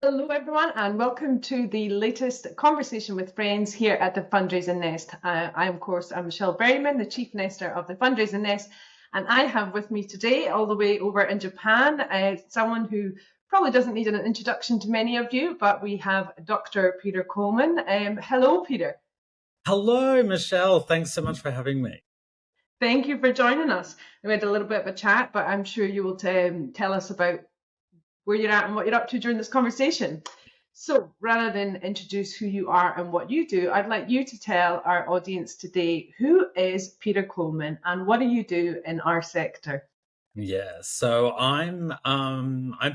Hello, everyone, and welcome to the latest conversation with friends here at the Fundraising Nest. I'm Michelle Berryman, the Chief Nester of the Fundraising Nest, and I have with me today, all the way over in Japan, someone who probably doesn't need an introduction to many of you, but we have Dr. Peter Coleman. Hello, Peter. Hello, Michelle. Thanks so much for having me. Thank you for joining us. We had a little bit of a chat, but I'm sure you will tell us about where you're at and what you're up to during this conversation. So rather than introduce who you are and what you do, I'd like you to tell our audience today, who is Peter Coleman and what do you do in our sector? Yeah, so I'm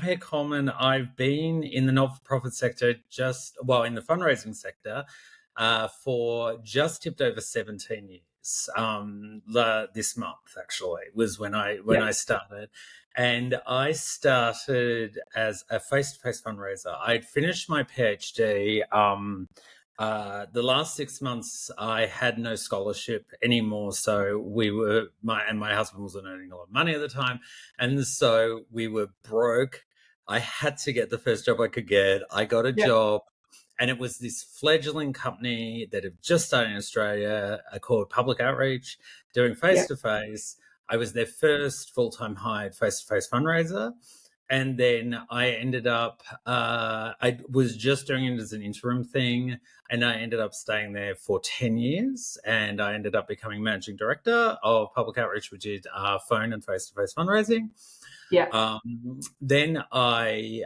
Peter Coleman. I've been in the not-for-profit sector in the fundraising sector, for just tipped over 17 years. This month actually was when I Yeah, started, and I started as a face-to-face fundraiser. I'd finished my PhD. The last 6 months, I had no scholarship anymore, so my husband wasn't earning a lot of money at the time, and so we were broke. I had to get the first job I could get. I got a yeah, job, and it was this fledgling company that had just started in Australia, called Public Outreach, doing face yeah, to face. I was their first full time hired face to face fundraiser. And then I ended up, I was just doing it as an interim thing, and I ended up staying there for 10 years. And I ended up becoming managing director of Public Outreach, which is phone and face to face fundraising. yeah. Then I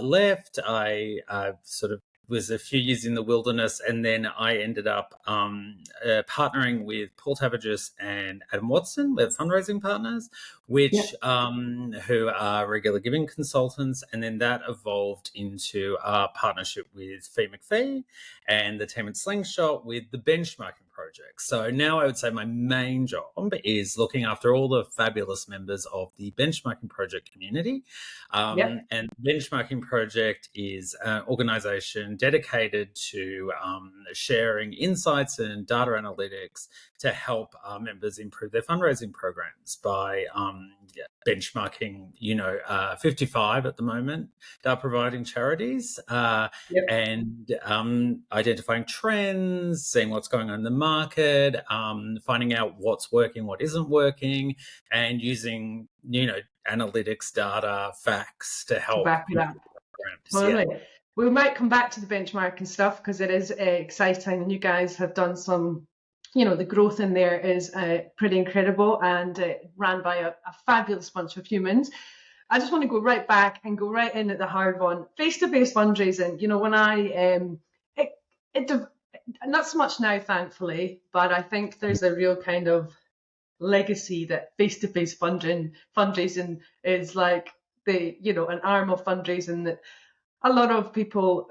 left. I sort of was a few years in the wilderness, and then I ended up partnering with Paul Tavagis and Adam Watson. We're fundraising partners, Yeah. who are regular giving consultants, and then that evolved into a partnership with Fee McPhee and the team at Slingshot with the benchmarking project. So now I would say my main job is looking after all the fabulous members of the benchmarking project community. Yeah. And the benchmarking project is an organization dedicated to sharing insights and data analytics to help our members improve their fundraising programs by benchmarking, 55 at the moment, data providing charities, Yeah. and identifying trends, seeing what's going on in the market, finding out what's working, what isn't working, and using, analytics, data, facts to To help back it up. improve programs. Yeah. Totally. We might come back to the benchmarking stuff because it is exciting and you guys have done some, the growth in there is pretty incredible and ran by a fabulous bunch of humans. I just want to go right back and go right in at the hard one. Face-to-face fundraising, when it, it, not so much now, thankfully, but I think there's a real kind of legacy that face-to-face fundraising is like an arm of fundraising that a lot of people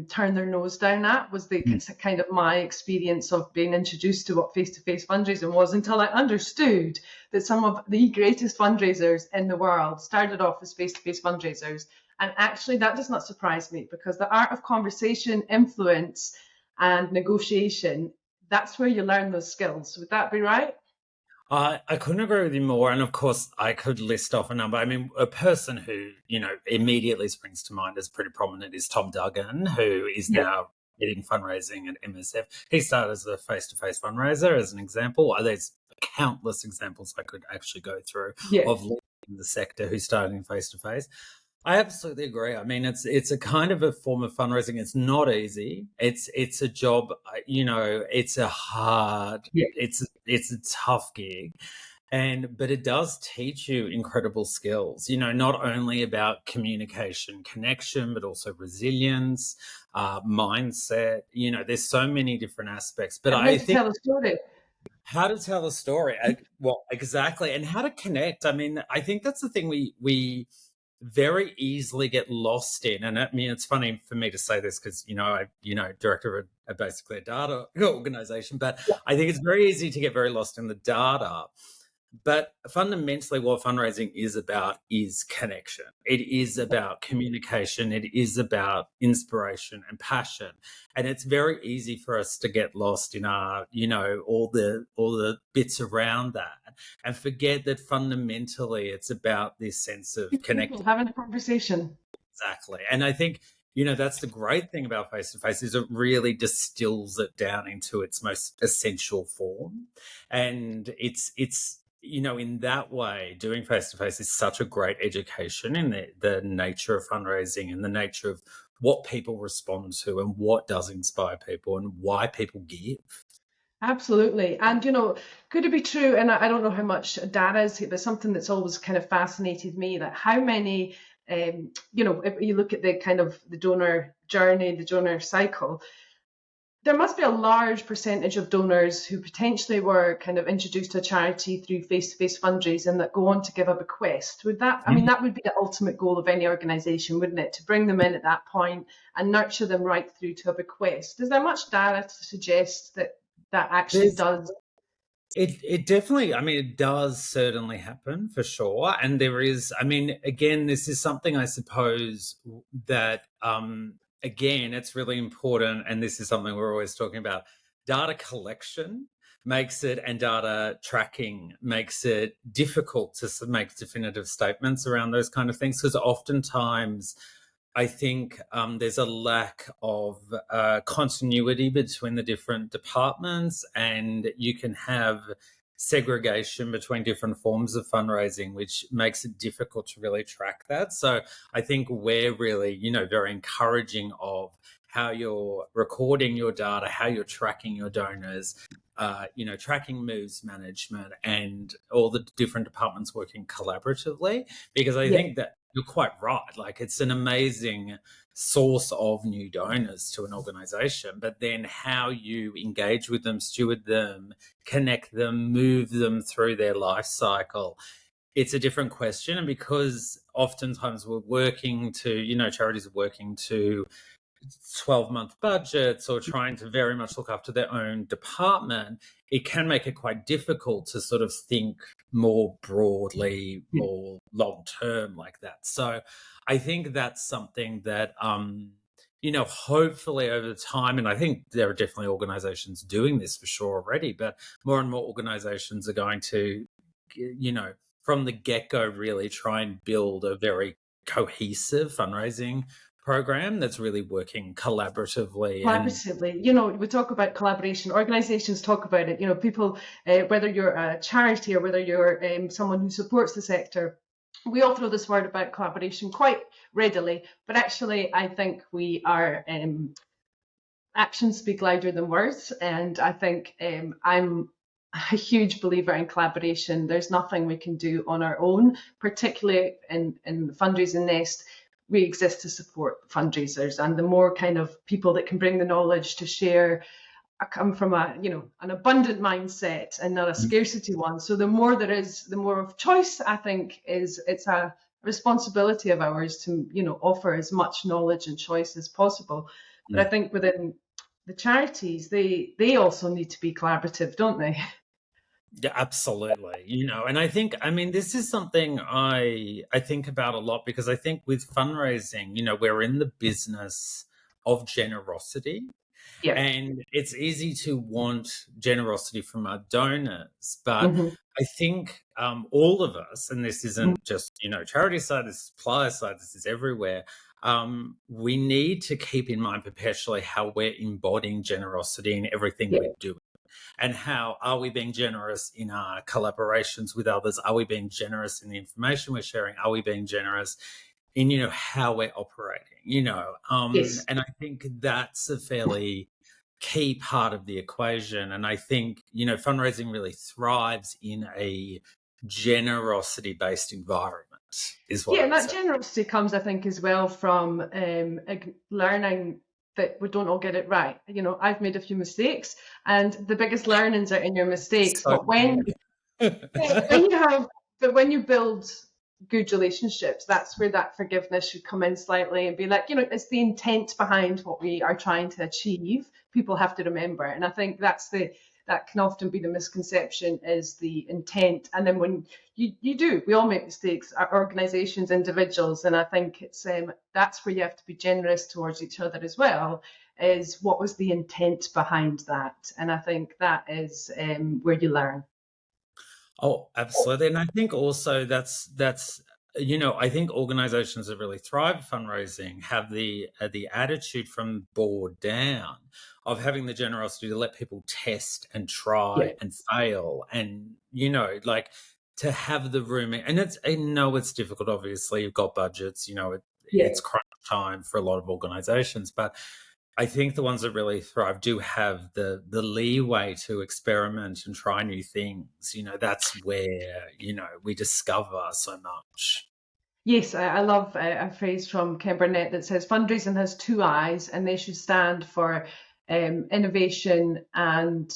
turn their nose down at was the Mm. kind of my experience of being introduced to what face-to-face fundraising was until I understood that some of the greatest fundraisers in the world started off as face-to-face fundraisers. And actually that does not surprise me because the art of conversation, influence and negotiation, that's where you learn those skills. Would that be right? I couldn't agree with you more. And of course, I could list off a number. I mean, a person who, immediately springs to mind as pretty prominent is Tom Duggan, who is Yeah, now leading fundraising at MSF. He started as a face to face fundraiser, as an example. There's countless examples I could actually go through yeah. of leaders in the sector who started in face to face. I absolutely agree. I mean, it's a kind of a form of fundraising. It's not easy. It's a job. It's a hard. Yeah. It's a tough gig, but it does teach you incredible skills. Not only about communication, connection, but also resilience, mindset. There's so many different aspects. But And how I to think tell a story. how to tell a story, well, exactly, and how to connect. I mean, I think that's the thing we very easily get lost in. And I mean, it's funny for me to say this because, director of basically a data organization, but I think it's very easy to get very lost in the data. But fundamentally, what fundraising is about is connection. It is about communication. It is about inspiration and passion. And it's very easy for us to get lost in our, all the bits around that and forget that fundamentally it's about this sense of Two people connecting. having a conversation. Exactly. And I think, that's the great thing about face-to-face is it really distills it down into its most essential form. And it's in that way, doing face-to-face is such a great education in the nature of fundraising and the nature of what people respond to and what does inspire people and why people give. Absolutely. And, could it be true? And I don't know how much data is, but something that's always kind of fascinated me, that how many, if you look at the kind of the donor journey, the donor cycle, there must be a large percentage of donors who potentially were kind of introduced to a charity through face-to-face fundraising that go on to give a bequest. I mean, that would be the ultimate goal of any organisation, wouldn't it? To bring them in at that point and nurture them right through to a bequest. Is there much data to suggest that actually There's does? It definitely, I mean, it does certainly happen for sure. And there is, I mean, again, this is something I suppose that, again, it's really important. And this is something we're always talking about. Data collection makes it, and data tracking makes it difficult to make definitive statements around those kind of things, because oftentimes I think there's a lack of continuity between the different departments, and you can have segregation between different forms of fundraising, which makes it difficult to really track that. So I think we're really, very encouraging of how you're recording your data, how you're tracking your donors, tracking moves management and all the different departments working collaboratively, because I Yeah, think that you're quite right. Like, it's an amazing source of new donors to an organization, but then how you engage with them, steward them, connect them, move them through their life cycle, it's a different question. And because oftentimes we're working to, charities are working to 12-month budgets or trying to very much look after their own department, it can make it quite difficult to sort of think more broadly, more long term like that. So I think that's something that, hopefully over time, and I think there are definitely organizations doing this for sure already, but more and more organizations are going to, from the get-go, really try and build a very cohesive fundraising program that's really working collaboratively. And collaboratively. We talk about collaboration. Organizations talk about it. People, whether you're a charity or whether you're someone who supports the sector, we all throw this word about collaboration quite readily. But actually, I think we are actions speak louder than words, and I think I'm a huge believer in collaboration. There's nothing we can do on our own, particularly in the fundraising nest. We exist to support fundraisers, and the more kind of people that can bring the knowledge to share. I come from an abundant mindset and not a scarcity one. So the more there is, the more of choice. I think it's a responsibility of ours to offer as much knowledge and choice as possible. But I think within the charities, they also need to be collaborative, don't they? yeah, absolutely. And I think, I mean, this is something I think about a lot, because I think with fundraising, we're in the business of generosity. Yeah. And it's easy to want generosity from our donors, but Hmm. I think all of us, and this isn't just charity side, this is supplier side, this is everywhere. We need to keep in mind perpetually how we're embodying generosity in everything Yeah. we're doing, and how are we being generous in our collaborations with others? Are we being generous in the information we're sharing? Are we being generous in how we're operating? Yes. And I think that's a fairly key part of the equation. And I think, fundraising really thrives in a generosity based environment, is what Yeah, I and would that say. generosity comes, I think, as well from learning that we don't all get it right. I've made a few mistakes, and the biggest learnings are in your mistakes. So But when when you have, but when you build good relationships, that's where that forgiveness should come in slightly and be like, it's the intent behind what we are trying to achieve. People have to remember, and I think that can often be the misconception, is the intent. And then when we all make mistakes, our organizations, individuals, and I think it's that's where you have to be generous towards each other as well. Is what was the intent behind that? And I think that is where you learn. Oh, absolutely. And I think also that's I think organizations that really thrive fundraising have the attitude from board down of having the generosity to let people test and Yeah. try and fail, and like to have the room. And I know it's difficult. Obviously, you've got budgets. Yeah. It's crunch time for a lot of organizations, but I think the ones that really thrive do have the leeway to experiment and try new things. That's where we discover so much. Yes, I love a phrase from Ken Burnett that says fundraising has two eyes, and they should stand for innovation and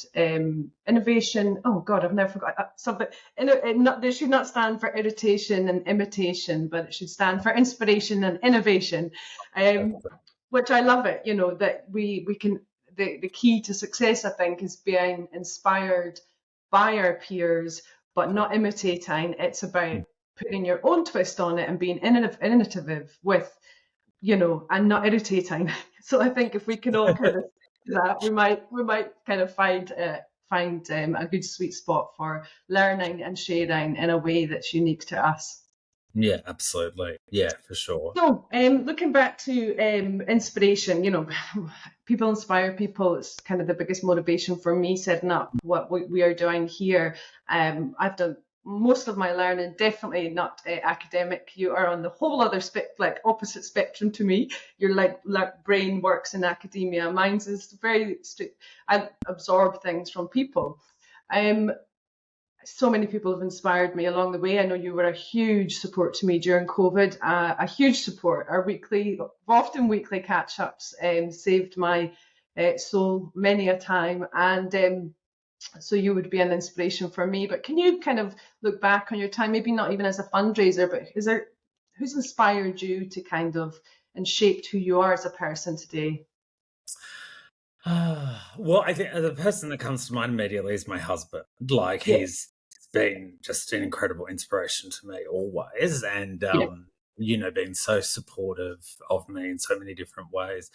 innovation. Oh God, I've never forgot something. They should not stand for irritation and imitation, but it should stand for inspiration and innovation. Um, which I love it. That we can. The key to success, I think, is being inspired by our peers, but not imitating. It's about putting your own twist on it and being innovative with, and not irritating. So I think if we can all kind of do that, we might kind of find a good sweet spot for learning and sharing in a way that's unique to us. Yeah, absolutely. Yeah, for sure. So, looking back to inspiration, people inspire people. It's kind of the biggest motivation for me setting up what we are doing here. I've done most of my learning, definitely not academic. You are on the whole other opposite spectrum to me. Your like brain works in academia. Mine's is very strict. I absorb things from people. Um, so many people have inspired me along the way. I know you were a huge support to me during COVID, a huge support. Our often weekly catch ups saved my soul many a time. And so you would be an inspiration for me. But can you kind of look back on your time, maybe not even as a fundraiser, but who's inspired you to kind of and shaped who you are as a person today? Well, I think the person that comes to mind immediately is my husband. Like Yeah, he's been just an incredible inspiration to me always, and yeah, been so supportive of me in so many different ways.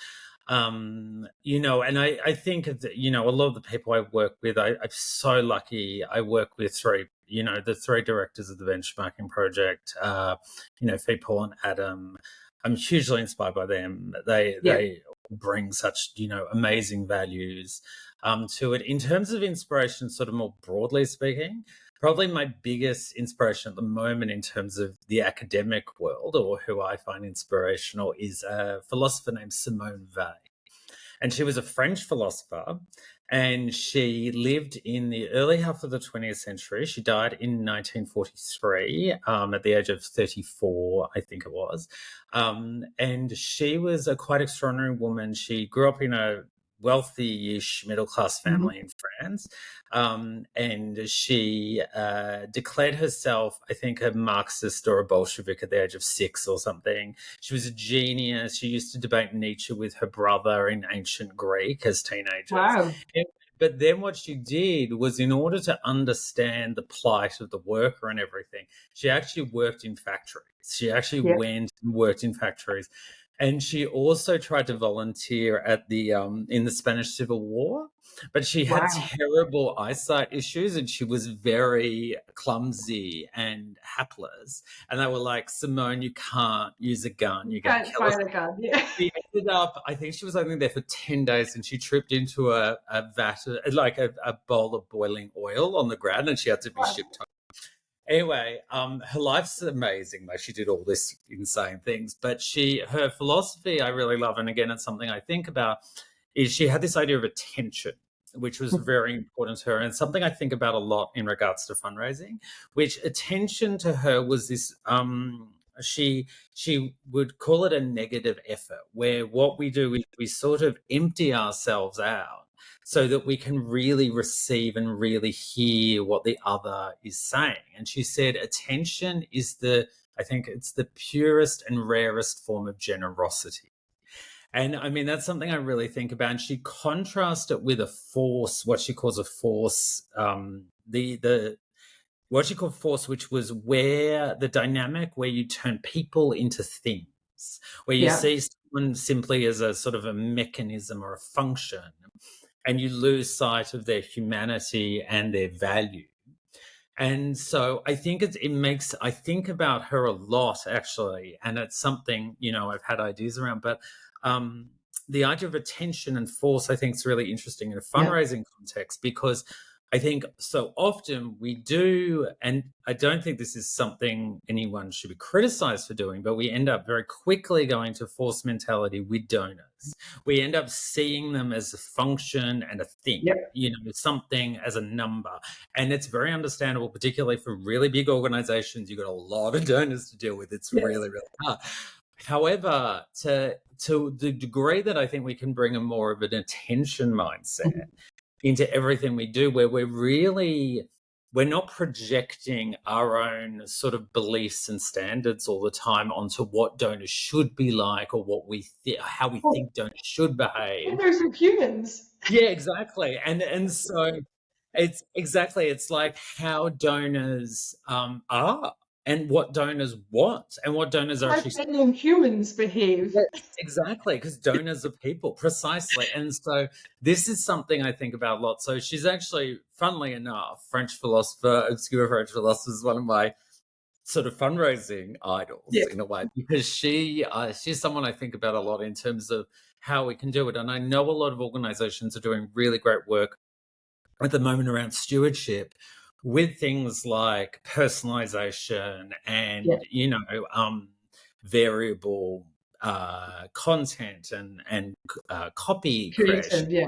And I think of a lot of the people I work with, I'm so lucky. I work with the three directors of the benchmarking project, Fee, Paul, and Adam. I'm hugely inspired by them. yeah. They bring such amazing values to it. In terms of inspiration, sort of more broadly speaking, probably my biggest inspiration at the moment in terms of the academic world, or who I find inspirational, is a philosopher named Simone Weil. And she was a French philosopher, and she lived in the early half of the 20th century. She died in 1943 at the age of 34, I think it was. And she was a quite extraordinary woman. She grew up in a wealthy-ish middle-class Hmm. family in France, and she declared herself, I think, a Marxist or a Bolshevik at the age of 6 or something. She was a genius. She used to debate Nietzsche with her brother in ancient Greek as teenagers. Wow. But then what she did was, in order to understand the plight of the worker and everything, she actually worked in factories. She actually Yeah. went and worked in factories. And she also tried to volunteer at the in the Spanish Civil War, but she had Wow. terrible eyesight issues and she was very clumsy and hapless. And they were like, Simone, you can't use a gun. You're going to Can't kill us. fire a gun. Yeah. She ended up, I think she was only there for 10 days, and she tripped into a vat, like a bowl of boiling oil on the ground, and she had to be Wow. shipped home. Anyway, her life's amazing. Like, she did all this insane things, but her philosophy I really love, and again, it's something I think about, is she had this idea of attention, which was very important to her, and something I think about a lot in regards to fundraising. Which attention to her was this. She would call it a negative effort, where what we do is we sort of empty ourselves out so that we can really receive and really hear what the other is saying. And she said, attention is I think it's the purest and rarest form of generosity. And I mean, that's something I really think about. And she contrasts it with a force, what she calls a force, the what she called force, which was where the dynamic where you turn people into things, where you Yeah. see someone simply as a sort of a mechanism or a function, and you lose sight of their humanity and their value. And so I think I think about her a lot actually. And it's something, I've had ideas around, but um, the idea of attention and force, I think is really interesting in a Yeah. fundraising context, because I think so often we do, and I don't think this is something anyone should be criticized for doing, but we end up very quickly going to force mentality with donors. We end up seeing them as a function and a thing, Yep. something as a number. And it's very understandable, particularly for really big organizations. You've got a lot of donors to deal with. It's Yes. really, really hard. However, to the degree that I think we can bring a more of an attention mindset into everything we do, where we're not projecting our own sort of beliefs and standards all the time onto what donors should be like, or how we Oh, think donors should behave. donors are humans. Yeah, exactly. And so it's like how donors are, and what donors want, and what donors are How actually. genuine humans behave. Yes, exactly, because donors are people, precisely. And so this is something I think about a lot. So she's actually, funnily enough, obscure French philosopher, is one of my sort of fundraising idols Yeah. in a way, because she's someone I think about a lot in terms of how we can do it. And I know a lot of organizations are doing really great work at the moment around stewardship, with things like personalization Yeah. and variable content and copy creation. Creative. Yeah.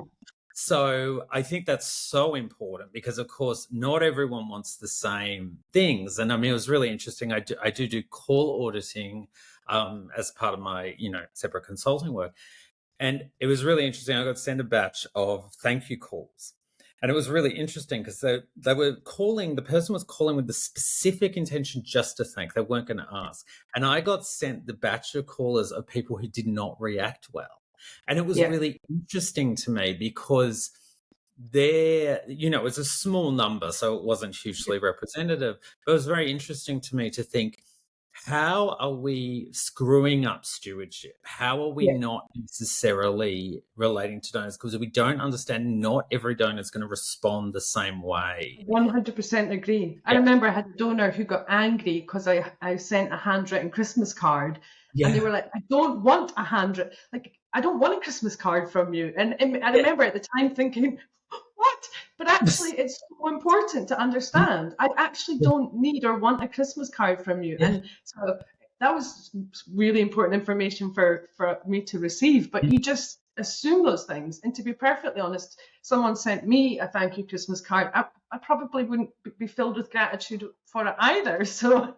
So I think that's so important, because of course not everyone wants the same things. And I mean, it was really interesting. I do call auditing as part of my separate consulting work. And it was really interesting. I got sent a batch of thank you calls. And it was really interesting because they were calling, the person was calling with the specific intention just to thank. They weren't going to ask. And I got sent the batch of callers of people who did not react well. And it was Yeah. really interesting to me, because it's a small number, so it wasn't hugely representative. But it was very interesting to me to think, how are we screwing up stewardship? How are we Yeah. not necessarily relating to donors? Because we don't understand, not every donor is going to respond the same way. 100% agree. I Yeah. remember I had a donor who got angry because I sent a handwritten Christmas card, and they Yeah. were like, I don't want a handwritten, like, I don't want a Christmas card from you. And I Yeah. remember at the time thinking, what? But actually, it's so important to understand. I actually don't need or want a Christmas card from you. Yeah. And so that was really important information for me to receive. But you just assume those things. And to be perfectly honest, someone sent me a thank you Christmas card. I probably wouldn't be filled with gratitude for it either. So,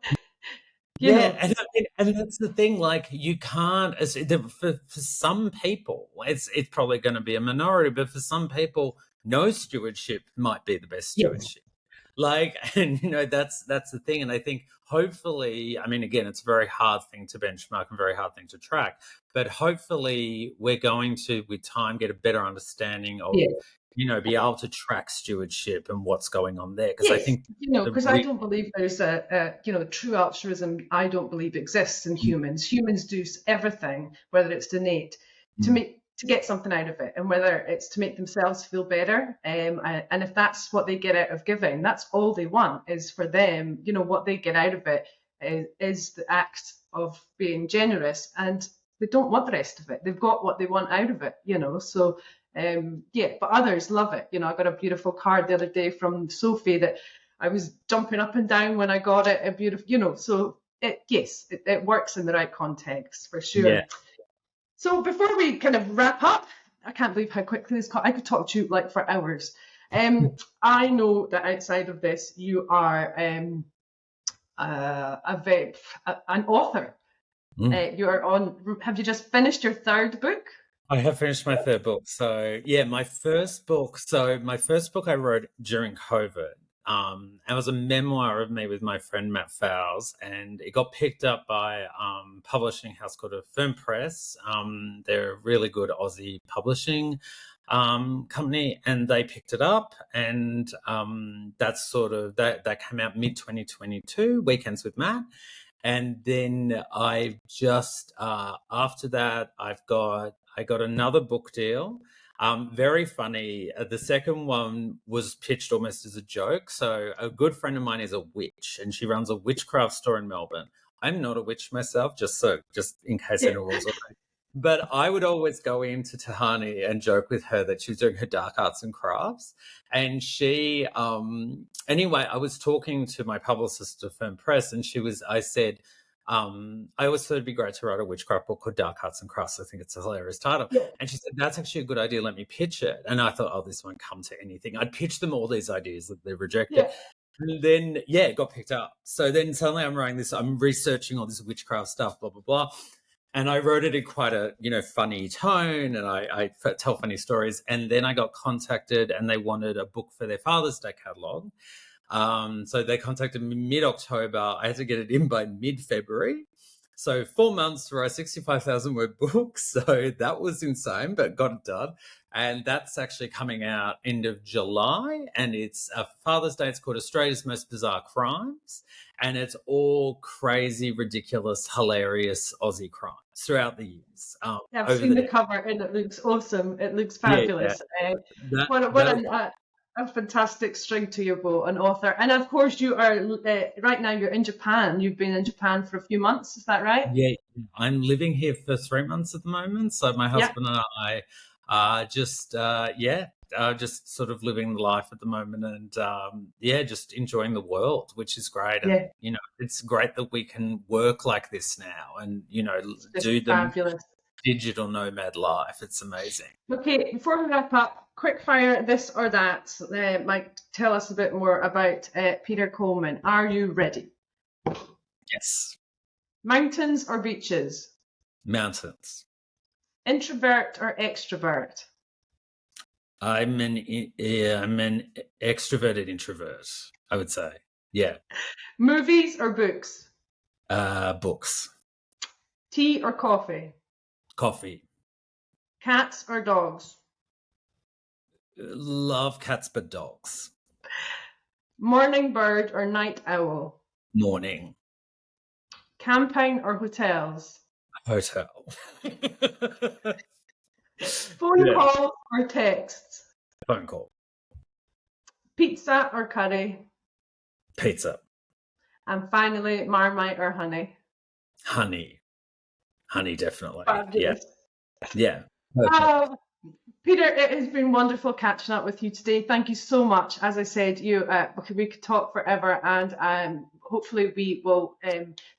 you Yeah, know, and that's the thing. Like, you can't. For some people, it's probably going to be a minority, but for some people, no stewardship might be the best yes, stewardship. Like, and that's the thing. And I think, hopefully, I mean, again, it's a very hard thing to benchmark and very hard thing to track, but hopefully we're going to, with time, get a better understanding of, yeah. be able to track stewardship and what's going on there. Because I Yes, think the because I don't believe there's true altruism. I don't believe exists in humans. Humans do everything, whether it's donate, to get something out of it, and whether it's to make themselves feel better. And if that's what they get out of giving, that's all they want, is for them. What they get out of it is the act of being generous, and they don't want the rest of it. They've got what they want out of it. So yeah, but others love it. I got a beautiful card the other day from Sophie that I was jumping up and down when I got it. A beautiful, so it works in the right context for yeah. sure. So before we kind of wrap up, I can't believe how quickly this I could talk to you like for hours. I know that outside of this, you are an author. You're on. Have you just finished your third book? I have finished my third book. So yeah, my first book. So my first book I wrote during COVID. It was a memoir of me with my friend Matt Fowles, and it got picked up by publishing house called Firm Press. They're a really good Aussie publishing company, and they picked it up, and that's sort of that came out mid 2022. Weekends with Matt. And then I just after that, I got another book deal Very funny. The second one was pitched almost as a joke. So a good friend of mine is a witch, and she runs a witchcraft store in Melbourne. I'm not a witch myself, just in case Yeah. anyone was wondering. But I would always go into Tahani and joke with her that she was doing her dark arts and crafts. And she, anyway, I was talking to my publicist at Firm Press, and I said, I always thought it'd be great to write a witchcraft book called Dark Arts and Crafts. I think it's a hilarious title. Yeah. And she said, that's actually a good idea. Let me pitch it. And I thought, oh, this won't come to anything. I'd pitched them all these ideas that they rejected. Yeah. And then, it got picked up. So then suddenly I'm writing this, I'm researching all this witchcraft stuff, blah, blah, blah. And I wrote it in quite a, funny tone, and I tell funny stories. And then I got contacted, and they wanted a book for their Father's Day catalogue. So they contacted me mid-October. I had to get it in by mid-February. So 4 months to write 65,000 word books. So that was insane, but got it done. And that's actually coming out end of July. And it's a Father's Day. It's called Australia's Most Bizarre Crimes. And it's all crazy, ridiculous, hilarious Aussie crimes throughout the years. I've seen the cover and it looks awesome. It looks fabulous. A fantastic string to your bow, an author. And of course, you are right now. You're in Japan. You've been in Japan for a few months. Is that right? Yeah, I'm living here for 3 months at the moment. So my husband and I are just sort of living the life at the moment, and just enjoying the world, which is great. Yeah. And it's great that we can work like this now, and do the fabulous digital nomad life. It's amazing. Okay, before we wrap up, quick fire this or that. Mike, tell us a bit more about Peter Coleman. Are you ready? Yes. Mountains or beaches? Mountains. Introvert or extrovert? I'm an extroverted introvert, I would say. Yeah. Movies or books? Books. Tea or coffee? Coffee. Cats or dogs? Love cats, but dogs. Morning bird or night owl? Morning. Camping or hotels? Hotel. Phone call or texts? Phone call. Pizza or curry? Pizza. And finally, Marmite or honey? Honey. Honey, definitely. Fabulous. Yeah. Peter, it has been wonderful catching up with you today. Thank you so much. As I said, we could talk forever, and hopefully we will.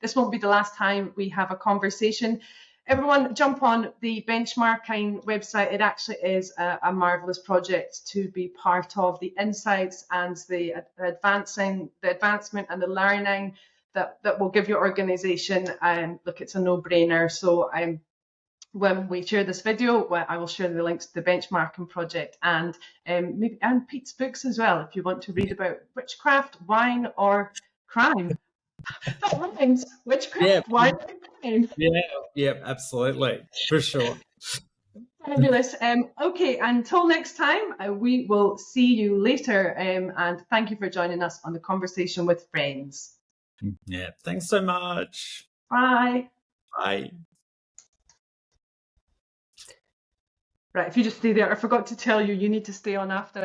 This won't be the last time we have a conversation. Everyone, jump on the Benchmarking website. It actually is a marvelous project to be part of. The insights and the advancement and the learning that will give your organization. Look, it's a no-brainer. So when we share this video, I will share the links to the Benchmarking project and Pete's books as well, if you want to read about witchcraft, wine, or crime. That rhymes. Witchcraft, wine, and crime. Yeah, absolutely, for sure. Fabulous. Okay, until next time, we will see you later. And thank you for joining us on the Conversation with Friends. Yeah, thanks so much. Bye. Bye. Right, if you just stay there, I forgot to tell you, you need to stay on after.